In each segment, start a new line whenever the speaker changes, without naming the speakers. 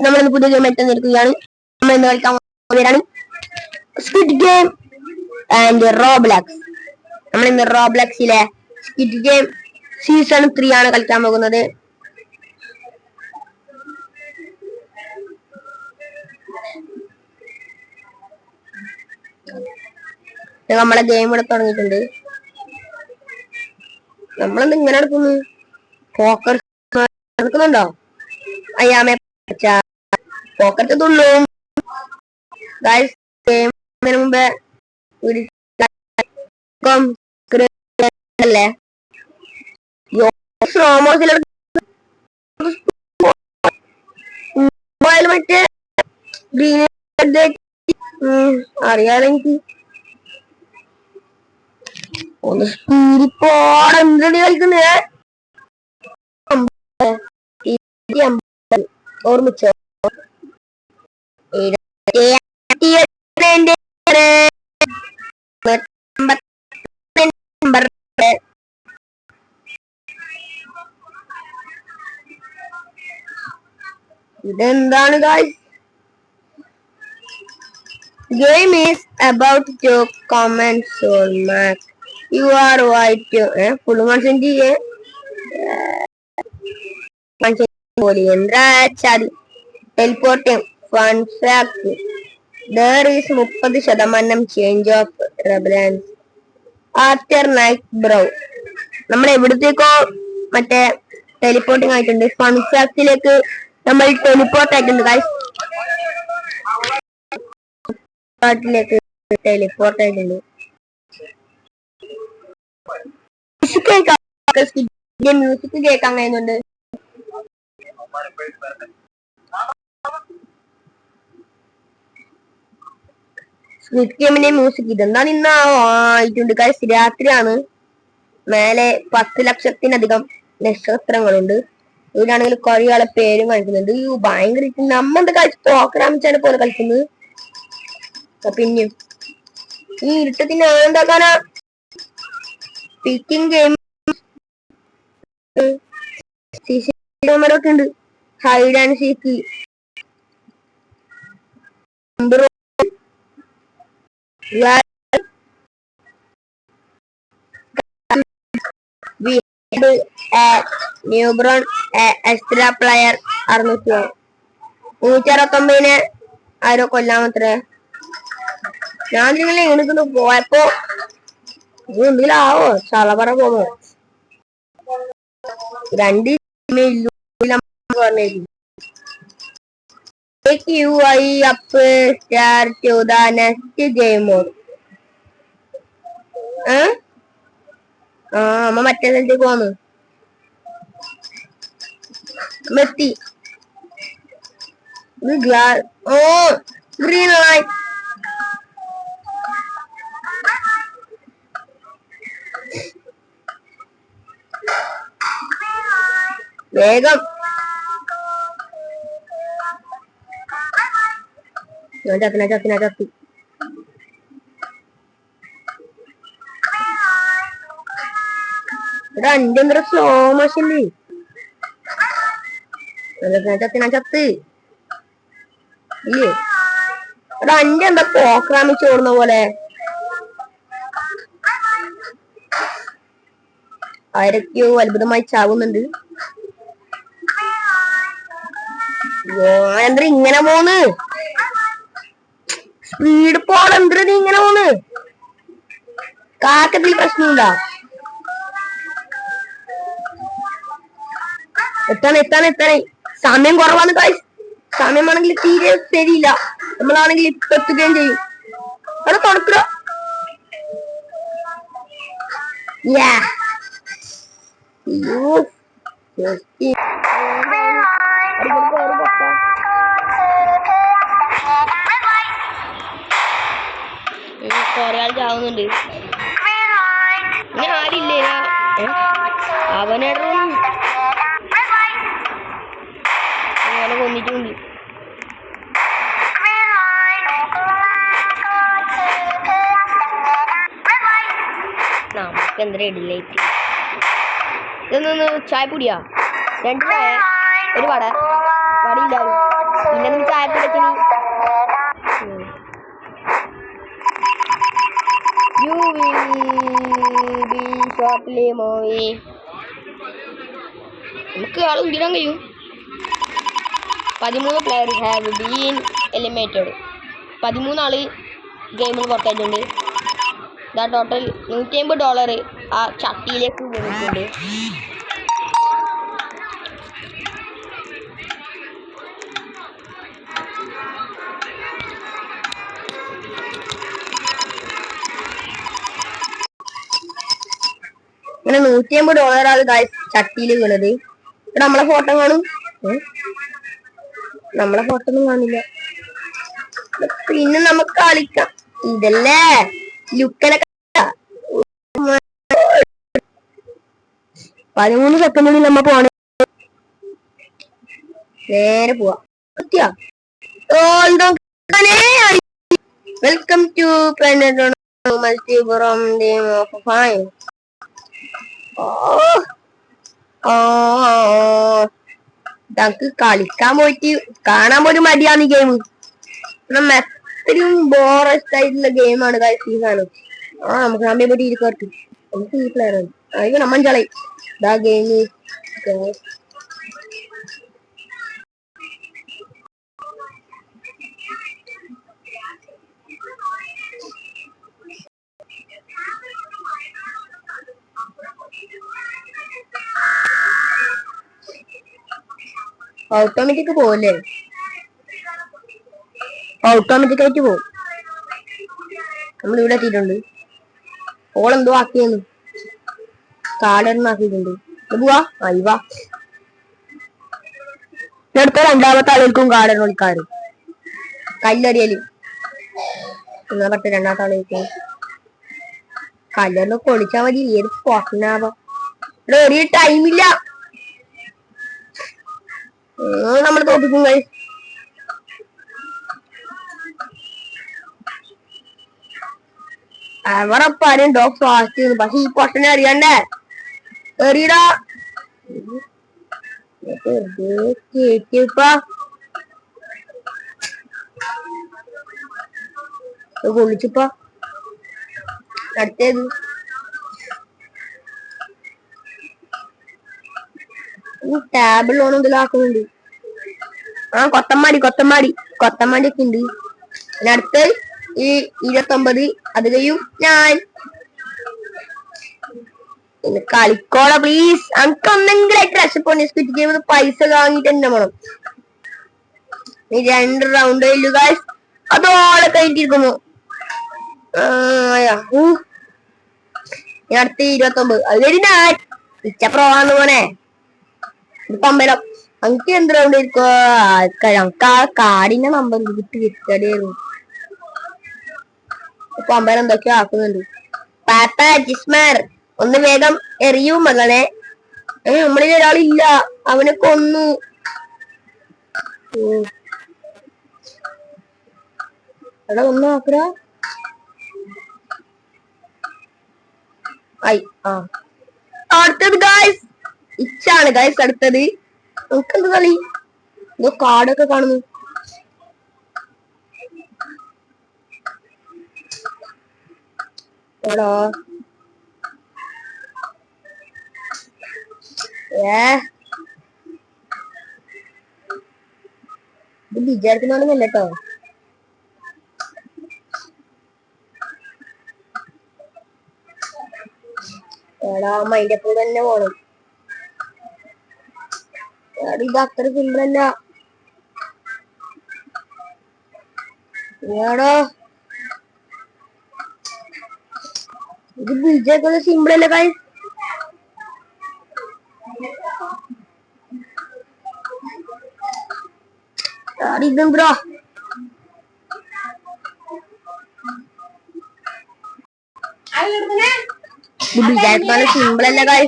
നമ്മൾ പുതിയ ഗെയിം ആയിട്ട് നിൽക്കുകയാണ്. നമ്മൾ ഇന്ന് കളിക്കാൻ പോകുന്നതാണ് സ്ക്വിഡ് ഗെയിം ആൻഡ് റോബ്ലക്സ്. നമ്മൾ ഇന്ന് റോബ്ലക്സിലെ സ്ക്വിഡ് ഗെയിം സീസൺ 3 ആണ് കളിക്കാൻ പോകുന്നത്. നമ്മളെ ഗെയിം ഇവിടെ തുടങ്ങിയിട്ടുണ്ട്. നമ്മളെന്ത് ഇങ്ങനെ എടുക്കുന്നു? പോക്കർ എടുക്കുന്നുണ്ടോ? അയ്യാമേ പോക്കറ്റ് തുള്ളും. ഗെയിമിന് മുമ്പേ അല്ലേ മറ്റേ അറിയാലോ എനിക്ക്. ഒന്ന് സ്പീഡിൽ പോടെന്താണ് കളിക്കുന്നേ? ഓർമ്മിച്ചോ? ഇതെന്താണ് guys? Game is about to commence on Mac. You are right to full concentrate. Teleporting. Fun fact. There is 30% change of relevance after night brow. നമ്മൾ എവിടത്തേക്കോ മറ്റേ ടെലിപ്പോർട്ടിംഗ് ആയിട്ടുണ്ട്. ഫൺ ഫാക്റ്റിലേക്ക് നമ്മൾ ടെലിപ്പോർട്ട് ആയിട്ടുണ്ട് ഗൈസ്. ിലേക്ക് ടെലിപ്പോർട്ട് ആയിട്ടുണ്ട്. മ്യൂസിക് കേൾക്കാൻ കഴിയുന്നുണ്ട്. സ്ക്വിഡ് ഗെയിമിന്റെ music ഇതെന്താ ആയിട്ടുണ്ട് ഗൈസ്. രാത്രിയാണ്. മേലെ 10 ലക്ഷത്തിലധികം നക്ഷത്രങ്ങളുണ്ട്. ഇവിടാണെങ്കിൽ കുറെ ആളെ പേരും കളിക്കുന്നുണ്ട്. ഭയങ്കര നമ്മളെന്ത് കളിച്ച് പ്രോഗ്രാമിച്ചാണ് പോലെ കളിക്കുന്നത്. പിന്നെ ഈ ഇരുട്ടത്തിന് എന്താക്കാനാ? പിക്കിംഗ് ഗെയിം ക്യാമറൊക്കെ ഉണ്ട്. Hide and seek, newborn extra player 169 ആരോ കൊല്ലാമത്രേ. ഞാൻ നിങ്ങളെ എണീക്കുന്നു പോയപ്പോ എന്തെങ്കിലും ആവോ? ചളപറ പോകോ? 2 അമ്മ മറ്റേ സ്ഥലത്തേക്ക് പോന്നു. മെത്തി ഗ്രീൻ ലൈറ്റ്. വേഗം ചത്തി. ഇവിടെ അന്റെ എന്തൊരു സ്ലോ മോഷനില്ലേ? ചത്ത് ഇല്ലേ? ഇവിടെ അന്റെ എന്താ പ്രോഗ്രാമിച്ച് ഓടുന്ന പോലെ? ആരൊക്കെയോ അത്ഭുതമായി ചാവുന്നുണ്ട്. എന്താ ഇങ്ങനെ പോന്ന്? സ്പീഡ് പോൾ എന്താ നീ ഇങ്ങനെ പോന്ന്? കാക്കത്തിൽ പ്രശ്നമുണ്ടാ? എത്താനേ സമയം കുറവാണ് ഗൈസ്. സമയമാണെങ്കിൽ തീരെ ശരിയില്ല. നമ്മളാണെങ്കിൽ ഇപ്പൊ എത്തുകയും ചെയ്യും. അവിടെ തുറക്കുക. കൊറേ ആൾ ചാവുന്നുണ്ട്. ഇനി ആരില്ലേ? അവനും അങ്ങനെ കൊന്നിട്ടുണ്ട്. നമുക്ക് എന്താ റെഡി ലൈറ്റ്? ഇതൊന്ന് ചായ പൊടിയാ? രണ്ടിനെ ഒരു വടിയില്ലാലും പിന്നെ നമുക്ക് ചായപ്പിടച്ചിനി You will be shortly movie. നമുക്ക് ആൾ ഉണ്ടിടാൻ കഴിയും. 13 players have been eliminated. 13 ആള് ഗെയിമിൽ പുറത്തായിട്ടുണ്ട്. ദാ ടോട്ടൽ $150 ആ ചട്ടിയിലേക്ക് വീണിട്ടുണ്ട്. ഇങ്ങനെ $150 ഗായ്സ് ചട്ടിയിൽ വീണത്. ഇവിടെ നമ്മളെ ഫോട്ടോ കാണും. നമ്മളെ ഫോട്ടോ ഒന്നും കാണില്ല. പിന്നെ നമുക്ക് കളിക്കാം. ഇതല്ലേ ലുക്കനൊക്കെ 13 സെക്കൻഡിൽ നമ്മ പോണേ. നേരെ പോവാ. വെൽക്കം ടു മൾട്ടിപുറം ഞങ്ങക്ക് കളിക്കാൻ പോയിട്ട് കാണാൻ പോലും മടിയാണ് ഈ ഗെയിം. എത്രയും ബോറസ്റ്റ് ആയിട്ടുള്ള ഗെയിമാണ് സീസാണ്. നമുക്ക് നമ്മെ പറ്റി ഇരിക്കട്ടെ. നമുക്ക് ഈ പ്ലെയർ ആണ് അയ്യോ നമ്മഞ്ചളെ ദാ ഗെയിം ഓട്ടോമാറ്റിക് പോവല്ലേ? ഓട്ടോമാറ്റിക് ആയിട്ട് പോവും. നമ്മൾ ഇവിടെ എത്തിയിട്ടുണ്ട്. ഓളെന്തോ ആക്കിയെന്ന് കാടൊന്നും ആക്കിയിട്ടുണ്ട്. പോവാ അയവാ അടുത്ത രണ്ടാമത്തെ ആളുകൾക്കും കാടൻ വിളിക്കാറ് കല്ലറിയല് എന്നാ പറ്റ രണ്ടാമത്തെ ആളുകൾക്ക് കല്ലൊന്ന് പൊളിച്ചാ മതി. ഏത് പൊട്ടനാവാ ഒരു ടൈമില്ല. നമ്മൾ തോപ്പിക്കും കൈ. അവറപ്പാരും ഡോഗ് ഫാസ്റ്റ് പക്ഷെ ഈ പൊട്ടനെ അറിയണ്ടേ എറിയടാ കൊള്ളിച്ചപ്പ അടുത്തേത് ടാബിളോണം ഇതിലാക്കുന്നുണ്ട്. കൊത്തമ്മാടി ഒക്കെ ഉണ്ട്. പിന്നെ അടുത്ത് ഈ 29 അത് കഴിയും ഞാൻ കളിക്കോള പ്ലീസ്. നമുക്ക് ഒന്നെങ്കിലായിട്ട് രക്ഷപ്പെടണം. സ്ക്വിഡ് ഗെയിം പൈസ വാങ്ങിട്ട് തന്നെ വേണം. ഈ 2 റൗണ്ട് ഗായ്സ് അതോടെ കഴിഞ്ഞിരിക്കുന്നു. അടുത്ത് 29 അത് കഴിഞ്ഞ ഇച്ച പ്രോന്ന് പോണേ. പമ്പലം നമുക്ക് എന്ത് റൗണ്ട് ഇരിക്കോ? ഞങ്ങൾക്ക് ആ കാടിന്റെ നമ്പർ കിട്ടിയായിരുന്നു. പമ്പലം എന്തൊക്കെയോ ആക്കുന്നുണ്ട്. പാപ്പ ജിസ്മാർ ഒന്ന് വേഗം എറിയൂ മകളെ. നമ്മളിൽ ഒരാളില്ല, അവനെ കൊന്നു. എടാ ഒന്ന് നോക്കട. അടുത്തത് ഗായ്സ് ഇച്ചാണ് ഗായ്സ് അടുത്തത്. നമുക്കെന്ത് കളി എന്തോ കാടൊക്കെ കാണുന്നു. എടാ ഇത് വിചാരിക്കുന്നോണ്ടല്ല കേട്ടോ. എടാ മൈൻഡ് എപ്പോഴും തന്നെ പോണം. ഇത് അത്ര സിമ്പിൾ അല്ല. ഏടോ ഇത് വിജയൊക്കെ സിമ്പിൾ അല്ലേ കായ്. ഇതും ബ്രോ വിചാരിക്കാണ് സിമ്പിൾ അല്ല കായ്.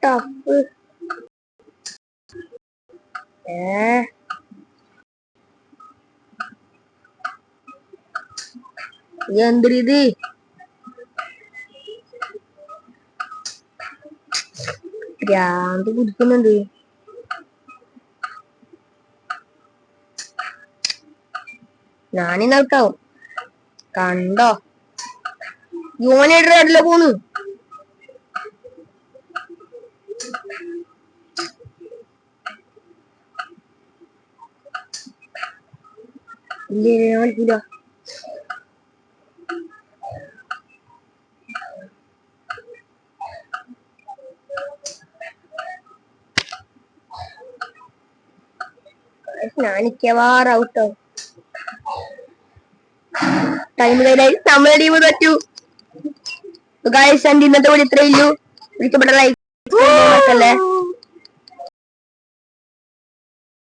ടഫ് എന്തൊരിത് ഭ്രാന്ത് കുടിക്കുന്നുണ്ട്. ഞാനിന്ന് ഔട്ടാവും കണ്ടോ. യോനായിട്ട് റെഡിലെ പോന്നു. ഇല്ല കളിക്കൂല. ഞാനിക്കവാറ് ഔട്ടാവും. ടൈം കഴിഞ്ഞാൽ നമ്മളെ ടീം പറ്റൂ. ഗായ്സ് എന്റെ ഇന്നത്തെ കൂടി ഇത്രയേ ഉള്ളൂ. ഇഷ്ടപ്പെട്ട ലൈക്ക്